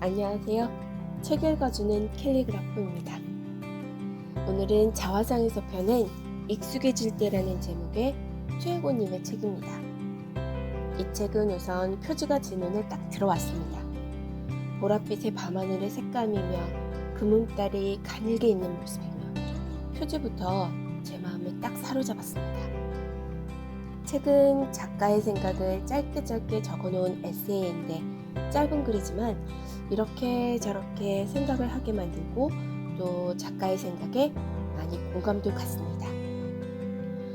안녕하세요. 책 읽어주는 캘리그라프입니다. 오늘은 자화상에서 펴낸 익숙해질 때라는 제목의 최혜고님의 책입니다. 이 책은 우선 표지가 제 눈에 딱 들어왔습니다. 보랏빛의 밤하늘의 색감이며 금음달이 가늘게 있는 모습이며 표지부터 제 마음을 딱 사로잡았습니다. 책은 작가의 생각을 짧게 적어놓은 에세이인데 짧은 글이지만 이렇게 저렇게 생각을 하게 만들고 또 작가의 생각에 많이 공감도 갔습니다.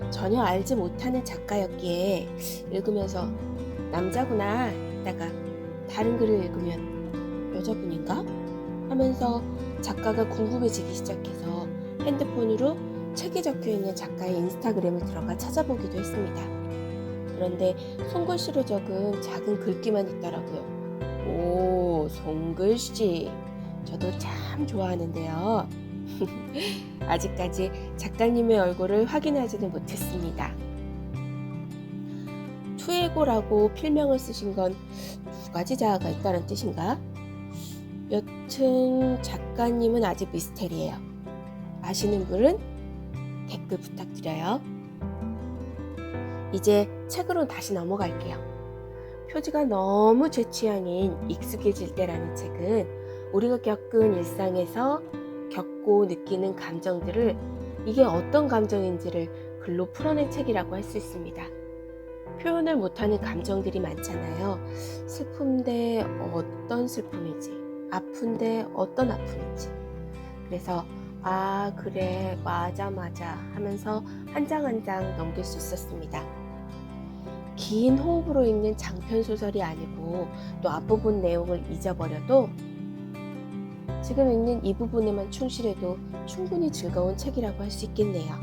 전혀 알지 못하는 작가였기에 읽으면서 남자구나 했다가 다른 글을 읽으면 여자분인가? 하면서 작가가 궁금해지기 시작해서 핸드폰으로 책에 적혀있는 작가의 인스타그램을 들어가 찾아보기도 했습니다. 그런데 손글씨로 적은 작은 글귀만 있더라고요. 오, 손글씨. 저도 참 좋아하는데요. 아직까지 작가님의 얼굴을 확인하지는 못했습니다. 투에고라고 필명을 쓰신 건 두 가지 자아가 있다는 뜻인가? 여튼 작가님은 아직 미스테리예요. 아시는 분은 댓글 부탁드려요. 이제 책으로 다시 넘어갈게요. 표지가 너무 제 취향인 익숙해질 때라는 책은 우리가 겪은 일상에서 겪고 느끼는 감정들을 이게 어떤 감정인지를 글로 풀어낸 책이라고 할 수 있습니다. 표현을 못하는 감정들이 많잖아요. 슬픈데 어떤 슬픔인지, 아픈데 어떤 아픔인지. 그래서 아 그래 맞아 하면서 한 장 한 장 넘길 수 있었습니다. 긴 호흡으로 읽는 장편 소설이 아니고 또 앞부분 내용을 잊어버려도 지금 읽는 이 부분에만 충실해도 충분히 즐거운 책이라고 할 수 있겠네요.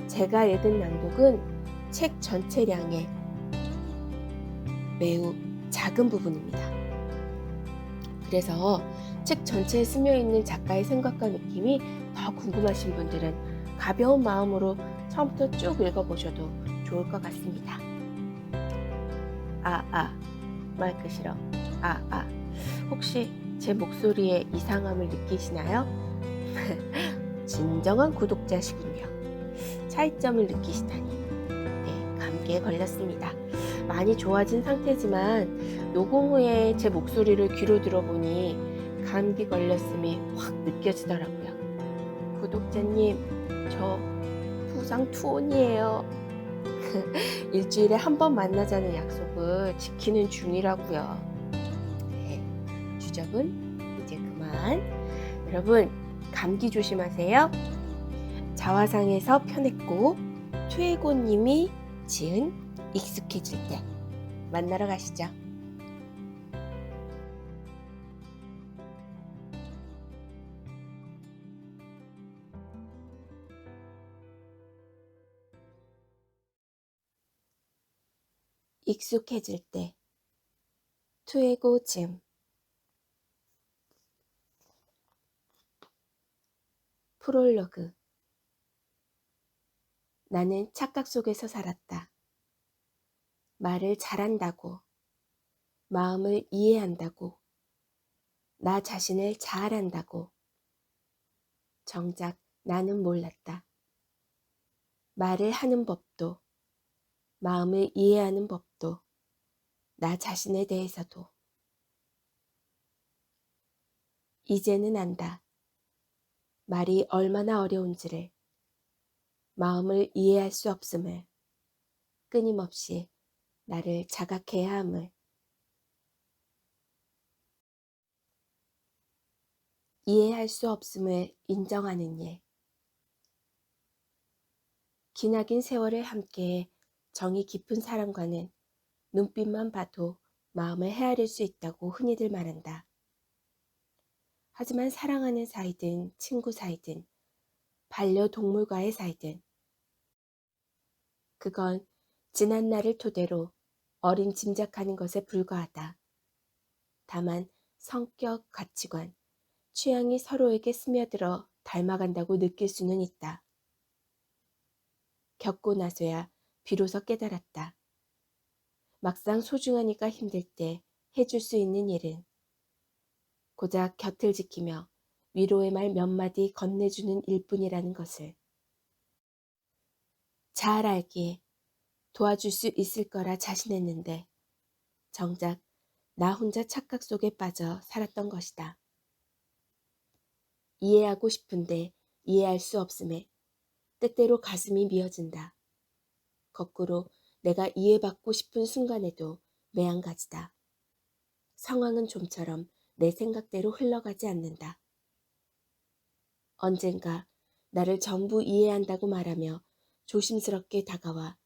제가 읽은 낭독은 책 전체량의 매우 작은 부분입니다. 그래서 책 전체에 스며있는 작가의 생각과 느낌이 더 궁금하신 분들은 가벼운 마음으로 처음부터 쭉 읽어보셔도 좋을 것 같습니다. 마이크 싫어. 혹시 제 목소리에 이상함을 느끼시나요? 진정한 구독자시군요. 차이점을 느끼시다니. 네, 감기에 걸렸습니다. 많이 좋아진 상태지만 녹음 후에 제 목소리를 귀로 들어보니 감기 걸렸음이 확 느껴지더라고요. 구독자님, 저 부상 투혼이에요. 일주일에 한 번 만나자는 약속을 지키는 중이라고요. 네, 주접은 이제 그만. 여러분, 감기 조심하세요. 자화상에서 펴냈고 최혜고님이 지은 익숙해질 때 만나러 가시죠. 익숙해질 때 투에고 즘. 프롤로그. 나는 착각 속에서 살았다. 말을 잘한다고, 마음을 이해한다고, 나 자신을 잘 안다고. 정작 나는 몰랐다. 말을 하는 법도, 마음을 이해하는 법도, 나 자신에 대해서도. 이제는 안다. 말이 얼마나 어려운지를, 마음을 이해할 수 없음을, 끊임없이 나를 자각해야 함을. 이해할 수 없음을 인정하는 일. 기나긴 세월을 함께 정이 깊은 사람과는 눈빛만 봐도 마음을 헤아릴 수 있다고 흔히들 말한다. 하지만 사랑하는 사이든 친구 사이든 반려동물과의 사이든 그건 지난 날을 토대로 어린 짐작하는 것에 불과하다. 다만 성격, 가치관, 취향이 서로에게 스며들어 닮아간다고 느낄 수는 있다. 겪고 나서야 비로소 깨달았다. 막상 소중하니까 힘들 때 해줄 수 있는 일은 고작 곁을 지키며 위로의 말 몇 마디 건네주는 일뿐이라는 것을 잘 알기에 도와줄 수 있을 거라 자신했는데 정작 나 혼자 착각 속에 빠져 살았던 것이다. 이해하고 싶은데 이해할 수 없음에 때때로 가슴이 미어진다. 거꾸로 내가 이해받고 싶은 순간에도 매한가지다. 상황은 좀처럼 내 생각대로 흘러가지 않는다. 언젠가 나를 전부 이해한다고 말하며 조심스럽게 다가와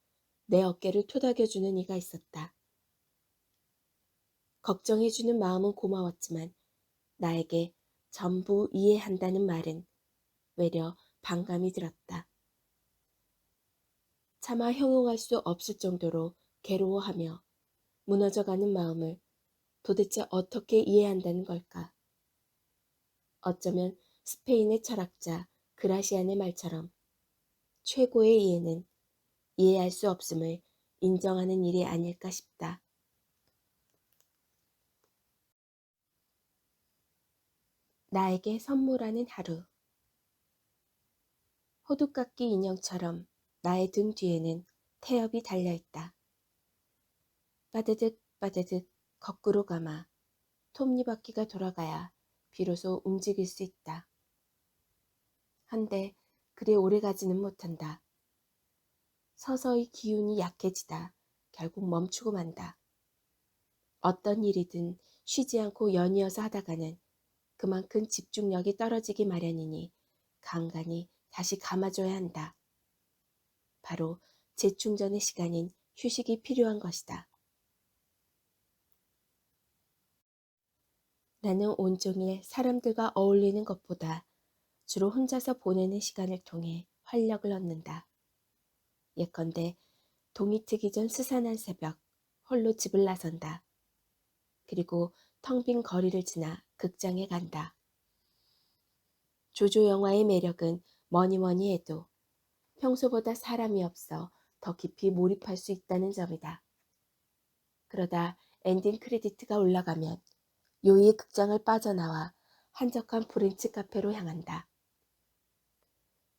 내 어깨를 토닥여주는 이가 있었다. 걱정해주는 마음은 고마웠지만 나에게 전부 이해한다는 말은 외려 반감이 들었다. 차마 형용할 수 없을 정도로 괴로워하며 무너져가는 마음을 도대체 어떻게 이해한다는 걸까? 어쩌면 스페인의 철학자 그라시안의 말처럼 최고의 이해는 이해할 수 없음을 인정하는 일이 아닐까 싶다. 나에게 선물하는 하루. 호두깎이 인형처럼 나의 등 뒤에는 태엽이 달려있다. 빠드득 빠드득 거꾸로 감아 톱니바퀴가 돌아가야 비로소 움직일 수 있다. 한데 그리 오래 가지는 못한다. 서서히 기운이 약해지다 결국 멈추고 만다. 어떤 일이든 쉬지 않고 연이어서 하다가는 그만큼 집중력이 떨어지기 마련이니 간간히 다시 감아줘야 한다. 바로 재충전의 시간인 휴식이 필요한 것이다. 나는 온종일 사람들과 어울리는 것보다 주로 혼자서 보내는 시간을 통해 활력을 얻는다. 예컨대 동이 트기 전 스산한 새벽 홀로 집을 나선다. 그리고 텅 빈 거리를 지나 극장에 간다. 조조 영화의 매력은 뭐니 뭐니 해도 평소보다 사람이 없어 더 깊이 몰입할 수 있다는 점이다. 그러다 엔딩 크레디트가 올라가면 요의 극장을 빠져나와 한적한 프렌치 카페로 향한다.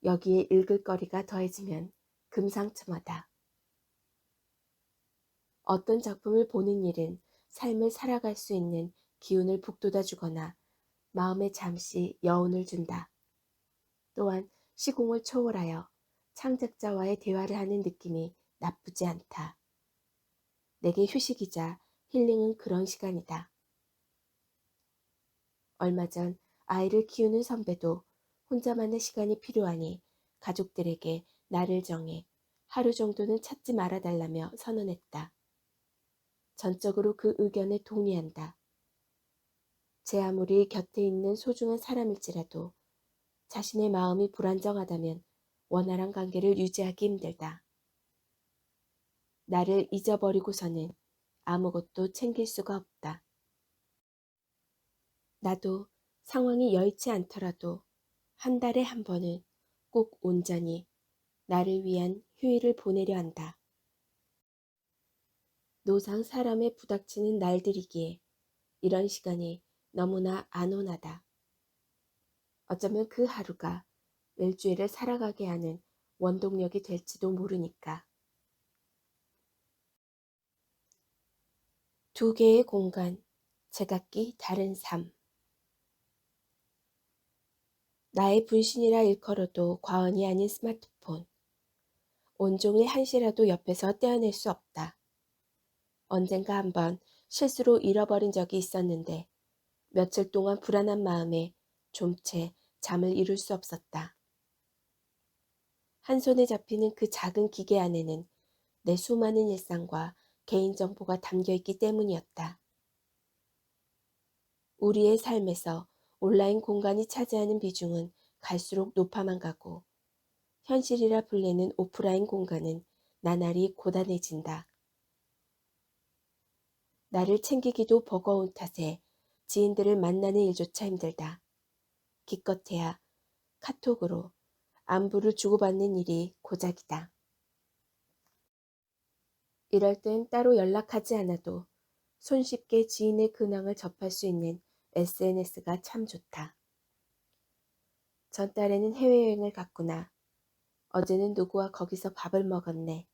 여기에 읽을 거리가 더해지면 금상첨화다. 어떤 작품을 보는 일은 삶을 살아갈 수 있는 기운을 북돋아주거나 마음에 잠시 여운을 준다. 또한 시공을 초월하여 창작자와의 대화를 하는 느낌이 나쁘지 않다. 내게 휴식이자 힐링은 그런 시간이다. 얼마 전 아이를 키우는 선배도 혼자만의 시간이 필요하니 가족들에게 나를 정해 하루 정도는 찾지 말아달라며 선언했다. 전적으로 그 의견에 동의한다. 제 아무리 곁에 있는 소중한 사람일지라도 자신의 마음이 불안정하다면 원활한 관계를 유지하기 힘들다. 나를 잊어버리고서는 아무것도 챙길 수가 없다. 나도 상황이 여의치 않더라도 한 달에 한 번은 꼭 온전히 나를 위한 휴일을 보내려 한다. 노상 사람에 부닥치는 날들이기에 이런 시간이 너무나 안온하다. 어쩌면 그 하루가 일주일을 살아가게 하는 원동력이 될지도 모르니까. 두 개의 공간, 제각기 다른 삶. 나의 분신이라 일컬어도 과언이 아닌 스마트폰. 온종일 한시라도 옆에서 떼어낼 수 없다. 언젠가 한번 실수로 잃어버린 적이 있었는데 며칠 동안 불안한 마음에 좀채 잠을 이룰 수 없었다. 한 손에 잡히는 그 작은 기계 안에는 내 수많은 일상과 개인정보가 담겨있기 때문이었다. 우리의 삶에서 온라인 공간이 차지하는 비중은 갈수록 높아만 가고 현실이라 불리는 오프라인 공간은 나날이 고단해진다. 나를 챙기기도 버거운 탓에 지인들을 만나는 일조차 힘들다. 기껏해야 카톡으로 안부를 주고받는 일이 고작이다. 이럴 땐 따로 연락하지 않아도 손쉽게 지인의 근황을 접할 수 있는 SNS가 참 좋다. 전달에는 해외여행을 갔구나. 어제는 누구와 거기서 밥을 먹었네.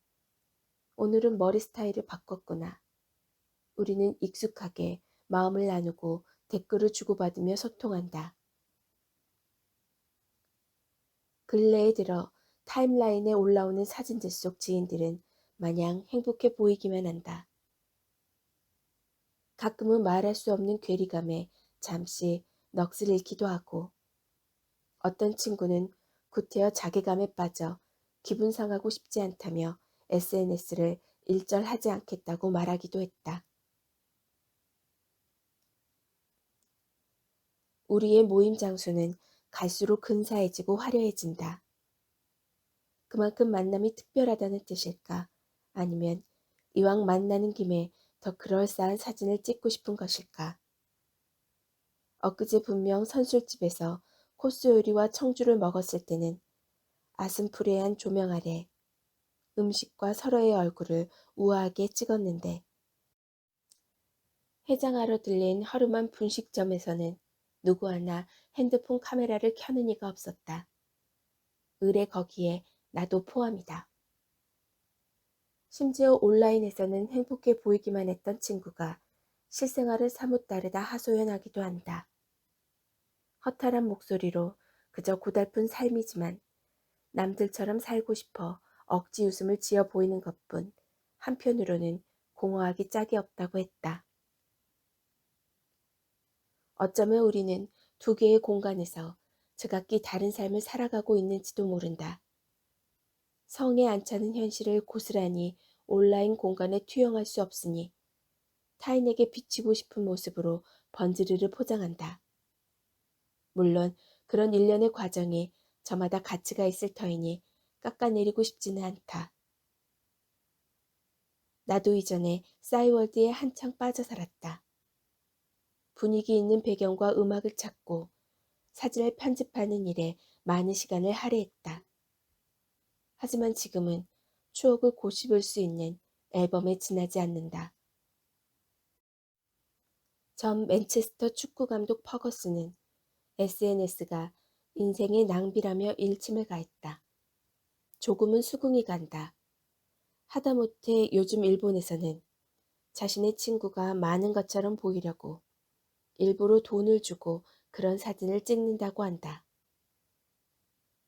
오늘은 머리 스타일을 바꿨구나. 우리는 익숙하게 마음을 나누고 댓글을 주고받으며 소통한다. 근래에 들어 타임라인에 올라오는 사진들 속 지인들은 마냥 행복해 보이기만 한다. 가끔은 말할 수 없는 괴리감에 잠시 넋을 잃기도 하고, 어떤 친구는 구태여 자괴감에 빠져 기분 상하고 싶지 않다며 SNS를 일절하지 않겠다고 말하기도 했다. 우리의 모임 장소는 갈수록 근사해지고 화려해진다. 그만큼 만남이 특별하다는 뜻일까? 아니면 이왕 만나는 김에 더 그럴싸한 사진을 찍고 싶은 것일까? 엊그제 분명 선술집에서 코스 요리와 청주를 먹었을 때는 아슴푸레한 조명 아래 음식과 서로의 얼굴을 우아하게 찍었는데, 해장하러 들린 허름한 분식점에서는 누구 하나 핸드폰 카메라를 켜는 이가 없었다. 의뢰 거기에 나도 포함이다. 심지어 온라인에서는 행복해 보이기만 했던 친구가 실생활을 사뭇 다르다 하소연하기도 한다. 허탈한 목소리로 그저 고달픈 삶이지만 남들처럼 살고 싶어 억지 웃음을 지어 보이는 것뿐 한편으로는 공허하기 짝이 없다고 했다. 어쩌면 우리는 두 개의 공간에서 제각기 다른 삶을 살아가고 있는지도 모른다. 성에 안 차는 현실을 고스란히 온라인 공간에 투영할 수 없으니 타인에게 비치고 싶은 모습으로 번지르르 포장한다. 물론 그런 일련의 과정이 저마다 가치가 있을 터이니 깎아내리고 싶지는 않다. 나도 이전에 싸이월드에 한창 빠져 살았다. 분위기 있는 배경과 음악을 찾고 사진을 편집하는 일에 많은 시간을 할애했다. 하지만 지금은 추억을 고집을 수 있는 앨범에 지나지 않는다. 전 맨체스터 축구 감독 퍼거슨은 SNS가 인생의 낭비라며 일침을 가했다. 조금은 수긍이 간다. 하다못해 요즘 일본에서는 자신의 친구가 많은 것처럼 보이려고 일부러 돈을 주고 그런 사진을 찍는다고 한다.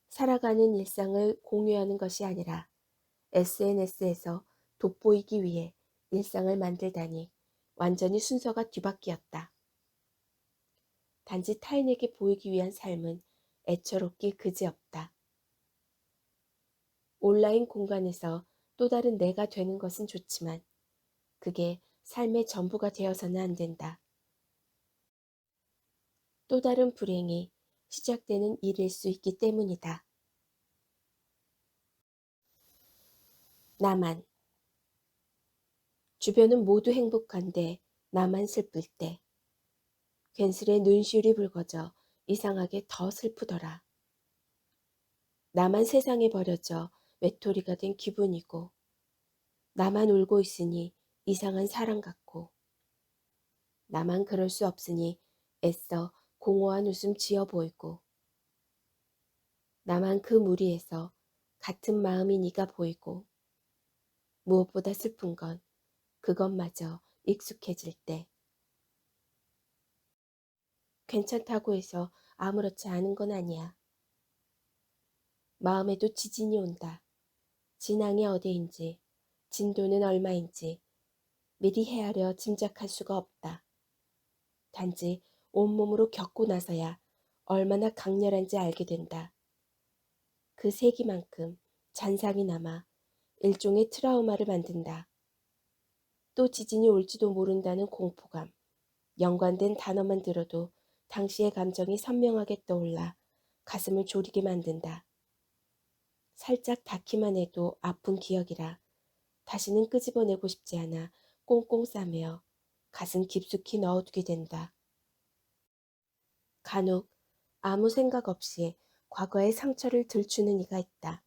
살아가는 일상을 공유하는 것이 아니라 SNS에서 돋보이기 위해 일상을 만들다니 완전히 순서가 뒤바뀌었다. 단지 타인에게 보이기 위한 삶은 애처롭기 그지없다. 온라인 공간에서 또 다른 내가 되는 것은 좋지만 그게 삶의 전부가 되어서는 안 된다. 또 다른 불행이 시작되는 일일 수 있기 때문이다. 나만. 주변은 모두 행복한데 나만 슬플 때 괜스레 눈시울이 붉어져 이상하게 더 슬프더라. 나만 세상에 버려져 외톨이가 된 기분이고, 나만 울고 있으니 이상한 사람 같고, 나만 그럴 수 없으니 애써 공허한 웃음 지어 보이고, 나만 그 무리에서 같은 마음인 이가 보이고, 무엇보다 슬픈 건 그것마저 익숙해질 때, 괜찮다고 해서 아무렇지 않은 건 아니야. 마음에도 지진이 온다. 진앙이 어디인지, 진도는 얼마인지 미리 헤아려 짐작할 수가 없다. 단지 온몸으로 겪고 나서야 얼마나 강렬한지 알게 된다. 그 세기만큼 잔상이 남아 일종의 트라우마를 만든다. 또 지진이 올지도 모른다는 공포감, 연관된 단어만 들어도 당시의 감정이 선명하게 떠올라 가슴을 졸이게 만든다. 살짝 닿기만 해도 아픈 기억이라 다시는 끄집어내고 싶지 않아 꽁꽁 싸매어 가슴 깊숙이 넣어두게 된다. 간혹 아무 생각 없이 과거의 상처를 들추는 이가 있다.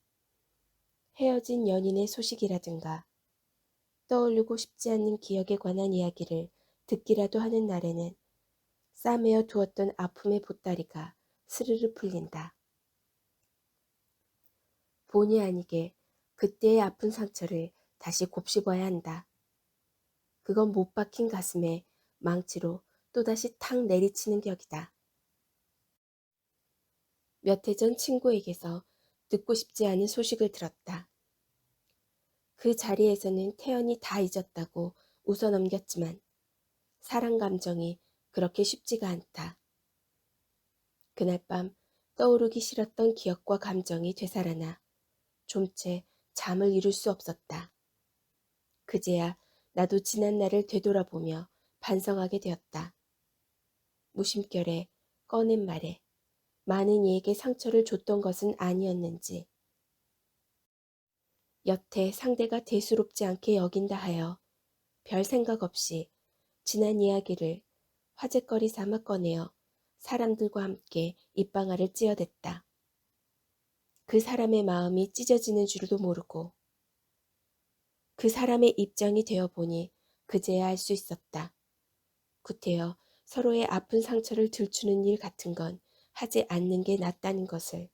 헤어진 연인의 소식이라든가 떠올리고 싶지 않는 기억에 관한 이야기를 듣기라도 하는 날에는 싸매어 두었던 아픔의 보따리가 스르르 풀린다. 본의 아니게 그때의 아픈 상처를 다시 곱씹어야 한다. 그건 못 박힌 가슴에 망치로 또다시 탁 내리치는 격이다. 몇 해 전 친구에게서 듣고 싶지 않은 소식을 들었다. 그 자리에서는 태연이 다 잊었다고 웃어넘겼지만 사랑 감정이 그렇게 쉽지가 않다. 그날 밤 떠오르기 싫었던 기억과 감정이 되살아나 좀채 잠을 이룰 수 없었다. 그제야 나도 지난 날을 되돌아보며 반성하게 되었다. 무심결에 꺼낸 말에 많은 이에게 상처를 줬던 것은 아니었는지, 여태 상대가 대수롭지 않게 여긴다 하여 별 생각 없이 지난 이야기를 화제거리 삼아 꺼내어 사람들과 함께 입방아를 찧어댔다. 그 사람의 마음이 찢어지는 줄도 모르고 그 사람의 입장이 되어보니 그제야 알 수 있었다. 구태여 서로의 아픈 상처를 들추는 일 같은 건 하지 않는 게 낫다는 것을.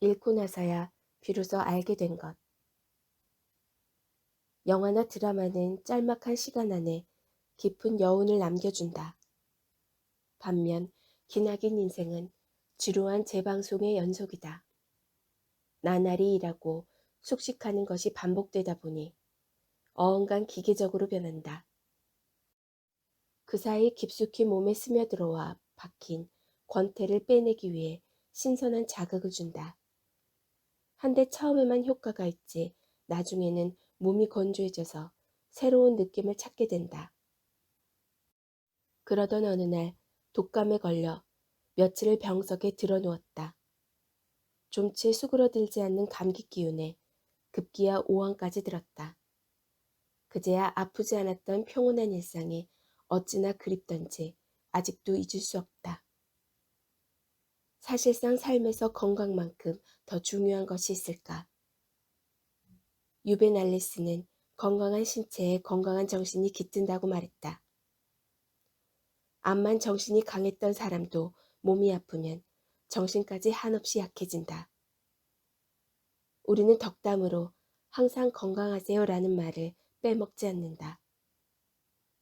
읽고 나서야 비로소 알게 된 것. 영화나 드라마는 짤막한 시간 안에 깊은 여운을 남겨준다. 반면 기나긴 인생은 지루한 재방송의 연속이다. 나날이 일하고 숙식하는 것이 반복되다 보니 어언간 기계적으로 변한다. 그 사이 깊숙이 몸에 스며들어와 박힌 권태를 빼내기 위해 신선한 자극을 준다. 한데 처음에만 효과가 있지 나중에는 몸이 건조해져서 새로운 느낌을 찾게 된다. 그러던 어느 날 독감에 걸려 며칠을 병석에 들어누웠다. 좀채 수그러들지 않는 감기 기운에 급기야 오한까지 들었다. 그제야 아프지 않았던 평온한 일상이 어찌나 그립던지 아직도 잊을 수 없다. 사실상 삶에서 건강만큼 더 중요한 것이 있을까? 유벤알리스는 건강한 신체에 건강한 정신이 깃든다고 말했다. 암만 정신이 강했던 사람도 몸이 아프면 정신까지 한없이 약해진다. 우리는 덕담으로 항상 건강하세요라는 말을 빼먹지 않는다.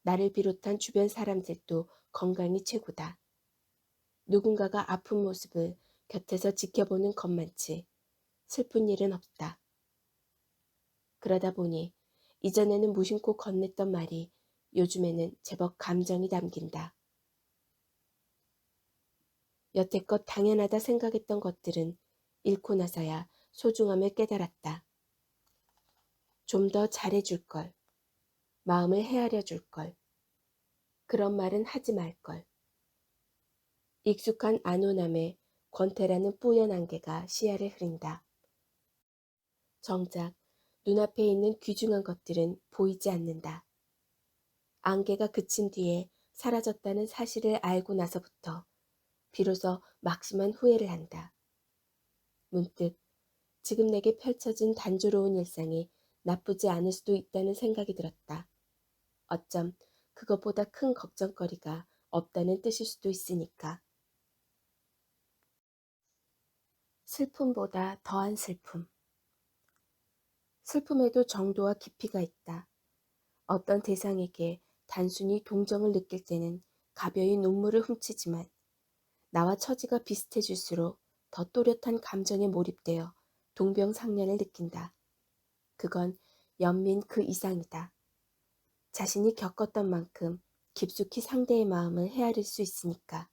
나를 비롯한 주변 사람들도 건강이 최고다. 누군가가 아픈 모습을 곁에서 지켜보는 것만치 슬픈 일은 없다. 그러다 보니 이전에는 무심코 건넸던 말이 요즘에는 제법 감정이 담긴다. 여태껏 당연하다 생각했던 것들은 잃고 나서야 소중함을 깨달았다. 좀 더 잘해줄 걸, 마음을 헤아려 줄 걸, 그런 말은 하지 말 걸. 익숙한 안온함에 권태라는 뿌연 안개가 시야를 흐린다. 정작 눈앞에 있는 귀중한 것들은 보이지 않는다. 안개가 그친 뒤에 사라졌다는 사실을 알고 나서부터 비로소 막심한 후회를 한다. 문득 지금 내게 펼쳐진 단조로운 일상이 나쁘지 않을 수도 있다는 생각이 들었다. 어쩜 그것보다 큰 걱정거리가 없다는 뜻일 수도 있으니까. 슬픔보다 더한 슬픔. 슬픔에도 정도와 깊이가 있다. 어떤 대상에게 단순히 동정을 느낄 때는 가벼이 눈물을 훔치지만 나와 처지가 비슷해질수록 더 또렷한 감정에 몰입되어 동병상련을 느낀다. 그건 연민 그 이상이다. 자신이 겪었던 만큼 깊숙이 상대의 마음을 헤아릴 수 있으니까.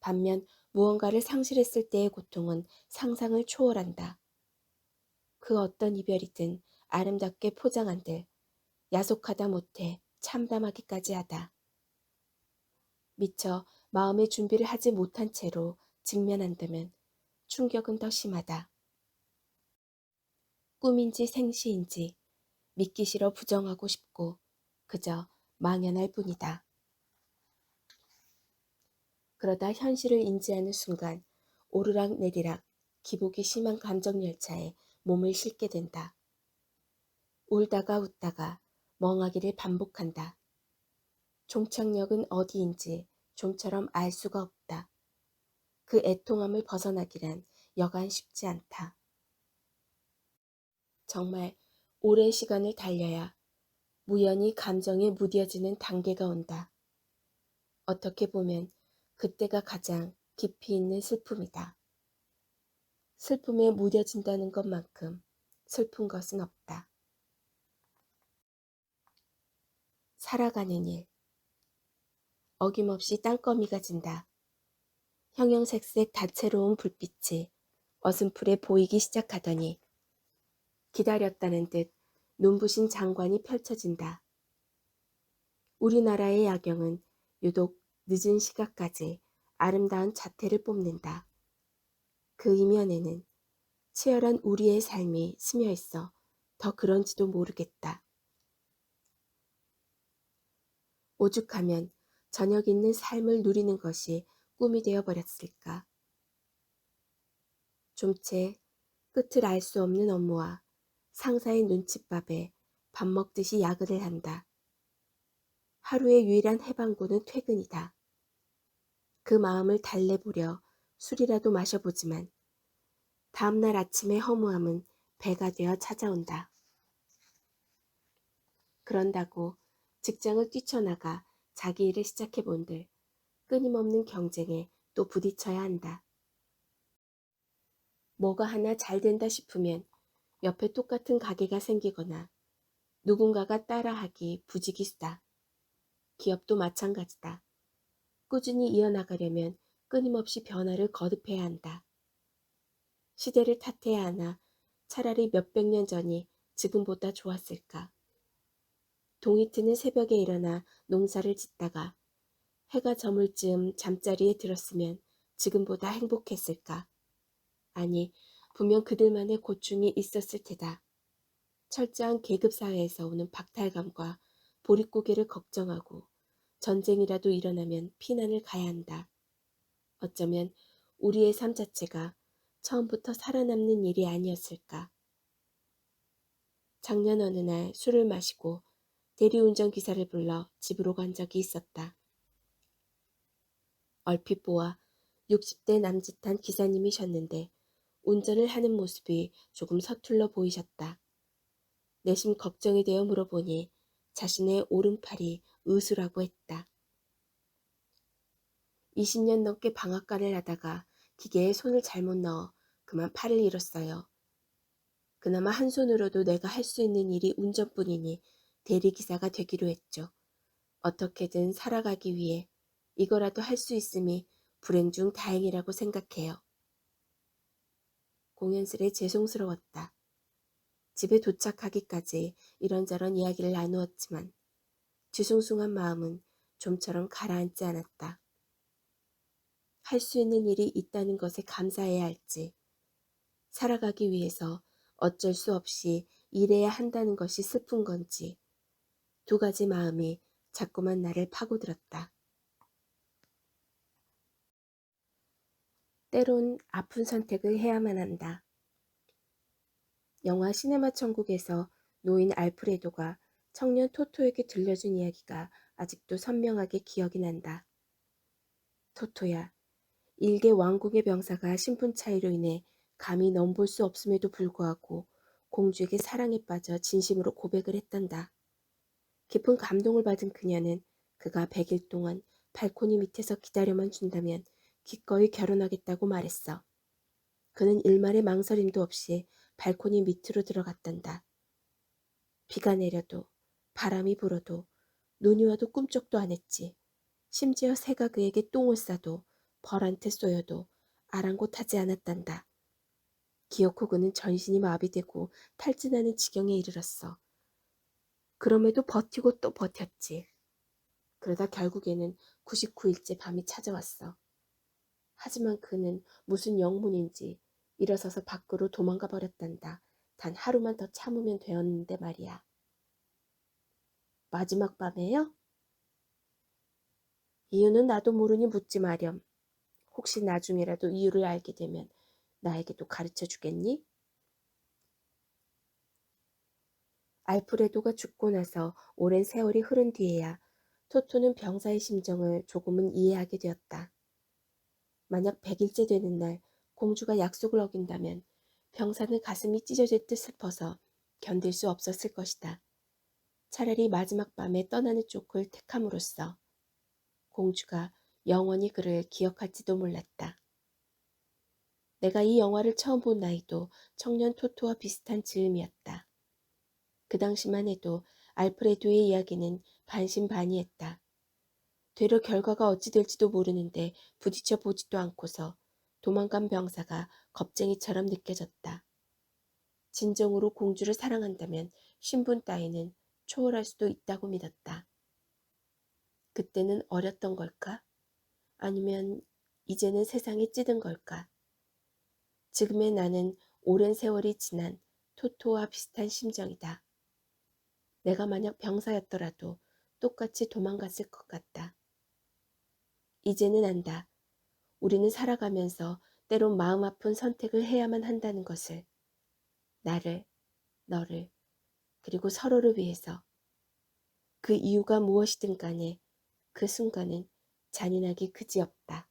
반면 무언가를 상실했을 때의 고통은 상상을 초월한다. 그 어떤 이별이든 아름답게 포장한들 야속하다 못해 참담하기까지 하다. 미처 마음의 준비를 하지 못한 채로 직면한다면 충격은 더 심하다. 꿈인지 생시인지 믿기 싫어 부정하고 싶고 그저 망연할 뿐이다. 그러다 현실을 인지하는 순간 오르락 내리락 기복이 심한 감정열차에 몸을 싣게 된다. 울다가 웃다가 멍하기를 반복한다. 종착역은 어디인지 좀처럼 알 수가 없다. 그 애통함을 벗어나기란 여간 쉽지 않다. 정말 오랜 시간을 달려야 우연히 감정에 무뎌지는 단계가 온다. 어떻게 보면 그때가 가장 깊이 있는 슬픔이다. 슬픔에 무뎌진다는 것만큼 슬픈 것은 없다. 살아가는 일. 어김없이 땅거미가 진다. 형형색색 다채로운 불빛이 어슴풀에 보이기 시작하더니 기다렸다는 듯 눈부신 장관이 펼쳐진다. 우리나라의 야경은 유독 늦은 시각까지 아름다운 자태를 뽐낸다. 그 이면에는 치열한 우리의 삶이 스며 있어 더 그런지도 모르겠다. 오죽하면 저녁 있는 삶을 누리는 것이 꿈이 되어버렸을까. 좀채 끝을 알 수 없는 업무와 상사의 눈칫밥에 밥 먹듯이 야근을 한다. 하루의 유일한 해방구는 퇴근이다. 그 마음을 달래보려 술이라도 마셔보지만 다음날 아침의 허무함은 배가 되어 찾아온다. 그런다고 직장을 뛰쳐나가 자기 일을 시작해본들 끊임없는 경쟁에 또 부딪혀야 한다. 뭐가 하나 잘 된다 싶으면 옆에 똑같은 가게가 생기거나 누군가가 따라하기 부지기수다. 기업도 마찬가지다. 꾸준히 이어나가려면 끊임없이 변화를 거듭해야 한다. 시대를 탓해야 하나 차라리 몇백 년 전이 지금보다 좋았을까. 동이 트는 새벽에 일어나 농사를 짓다가 해가 저물 즈음 잠자리에 들었으면 지금보다 행복했을까. 아니, 분명 그들만의 고충이 있었을 테다. 철저한 계급사회에서 오는 박탈감과 보릿고개를 걱정하고 전쟁이라도 일어나면 피난을 가야 한다. 어쩌면 우리의 삶 자체가 처음부터 살아남는 일이 아니었을까. 작년 어느 날 술을 마시고 대리운전 기사를 불러 집으로 간 적이 있었다. 얼핏 보아 60대 남짓한 기사님이셨는데 운전을 하는 모습이 조금 서툴러 보이셨다. 내심 걱정이 되어 물어보니 자신의 오른팔이 의수라고 했다. 20년 넘게 방앗간을 하다가 기계에 손을 잘못 넣어 그만 팔을 잃었어요. 그나마 한 손으로도 내가 할 수 있는 일이 운전뿐이니 대리기사가 되기로 했죠. 어떻게든 살아가기 위해 이거라도 할 수 있음이 불행 중 다행이라고 생각해요. 공연스레 죄송스러웠다. 집에 도착하기까지 이런저런 이야기를 나누었지만 뒤숭숭한 마음은 좀처럼 가라앉지 않았다. 할 수 있는 일이 있다는 것에 감사해야 할지, 살아가기 위해서 어쩔 수 없이 일해야 한다는 것이 슬픈 건지 두 가지 마음이 자꾸만 나를 파고들었다. 때론 아픈 선택을 해야만 한다. 영화 시네마 천국에서 노인 알프레도가 청년 토토에게 들려준 이야기가 아직도 선명하게 기억이 난다. 토토야, 일개 왕궁의 병사가 신분 차이로 인해 감히 넘볼 수 없음에도 불구하고 공주에게 사랑에 빠져 진심으로 고백을 했단다. 깊은 감동을 받은 그녀는 그가 100일 동안 발코니 밑에서 기다려만 준다면 기꺼이 결혼하겠다고 말했어. 그는 일말의 망설임도 없이 발코니 밑으로 들어갔단다. 비가 내려도 바람이 불어도 눈이 와도 꿈쩍도 안 했지. 심지어 새가 그에게 똥을 싸도 벌한테 쏘여도 아랑곳하지 않았단다. 기어코 그는 전신이 마비되고 탈진하는 지경에 이르렀어. 그럼에도 버티고 또 버텼지. 그러다 결국에는 99일째 밤이 찾아왔어. 하지만 그는 무슨 영문인지 일어서서 밖으로 도망가 버렸단다. 단 하루만 더 참으면 되었는데 말이야. 마지막 밤에요? 이유는 나도 모르니 묻지 마렴. 혹시 나중에라도 이유를 알게 되면 나에게도 가르쳐 주겠니? 알프레도가 죽고 나서 오랜 세월이 흐른 뒤에야 토토는 병사의 심정을 조금은 이해하게 되었다. 만약 100일째 되는 날 공주가 약속을 어긴다면 병사는 가슴이 찢어질 듯 슬퍼서 견딜 수 없었을 것이다. 차라리 마지막 밤에 떠나는 쪽을 택함으로써 공주가 영원히 그를 기억할지도 몰랐다. 내가 이 영화를 처음 본 나이도 청년 토토와 비슷한 즈음이었다. 그 당시만 해도 알프레도의 이야기는 반신반의했다. 되려 결과가 어찌 될지도 모르는데 부딪혀 보지도 않고서 도망간 병사가 겁쟁이처럼 느껴졌다. 진정으로 공주를 사랑한다면 신분 따위는 초월할 수도 있다고 믿었다. 그때는 어렸던 걸까? 아니면 이제는 세상이 찌든 걸까? 지금의 나는 오랜 세월이 지난 토토와 비슷한 심정이다. 내가 만약 병사였더라도 똑같이 도망갔을 것 같다. 이제는 안다. 우리는 살아가면서 때론 마음 아픈 선택을 해야만 한다는 것을. 나를, 너를, 그리고 서로를 위해서. 그 이유가 무엇이든 간에 그 순간은 잔인하기 그지없다.